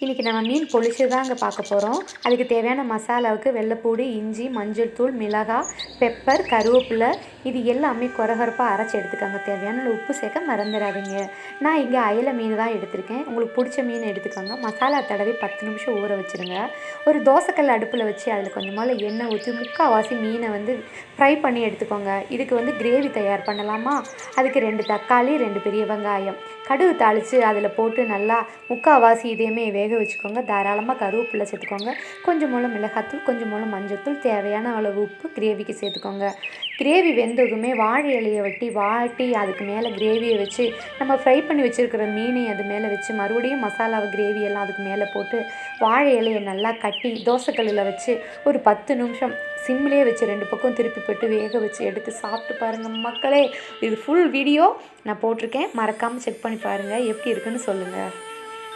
இன்றைக்கி நம்ம மீன் பொளிச்சு தாங்க பார்க்க போகிறோம். அதுக்கு தேவையான மசாலாவுக்கு வெள்ளைப்பூடு, இஞ்சி, மஞ்சள் தூள், மிளகாய், பெப்பர், கருவேப்பிலை இது எல்லாமே கொரகொரப்பாக அரைச்சி எடுத்துக்கோங்க. தேவையான உப்பு சேர்க்க மறந்துடாதீங்க. நான் இங்கே அயலை மீன் தான் எடுத்திருக்கேன். உங்களுக்கு பிடிச்ச மீன் எடுத்துக்கோங்க. மசாலா தடவி 10 நிமிஷம் ஊற வச்சுருங்க. ஒரு தோசைக்கல் அடுப்பில் வச்சு அதில் கொஞ்சமாக எண்ணெய் ஊற்றி முக்கால்வாசி மீனை ஃப்ரை பண்ணி எடுத்துக்கோங்க. இதுக்கு கிரேவி தயார் பண்ணலாமா? அதுக்கு 2 தக்காளி, 2 பெரிய வெங்காயம், கடுகு தாளித்து அதில் போட்டு நல்லா முக்கால்வாசி இதையுமே வேக வச்சுக்கோங்க. தாராளமாக கருவேப்பிலை சேர்த்துக்கோங்க. கொஞ்சம் போல் மிளகாத்தூள், கொஞ்சம் போல் மஞ்சள்தூள், தேவையான அளவு உப்பு கிரேவிக்கு சேர்த்துக்கோங்க. கிரேவி வெந்ததுமே வாழை இலையை வாட்டி அதுக்கு மேலே கிரேவியை வச்சு நம்ம ஃப்ரை பண்ணி வச்சுருக்கிற மீனையும் அது மேலே வச்சு மறுபடியும் மசாலாவை கிரேவியெல்லாம் அதுக்கு மேலே போட்டு வாழை இலையை நல்லா கட்டி தோசைக்கல்லில் வச்சு ஒரு 10 நிமிஷம் சிம்லேயே வச்சு 2 பக்கம் திருப்பி போட்டு வேக வச்சு எடுத்து சாப்பிட்டு பாருங்கள் மக்களே. இது ஃபுல் வீடியோ நான் போட்டிருக்கேன். மறக்காமல் செக் பண்ணி பாருங்கள். எப்படி இருக்குன்னு சொல்லுங்கள்.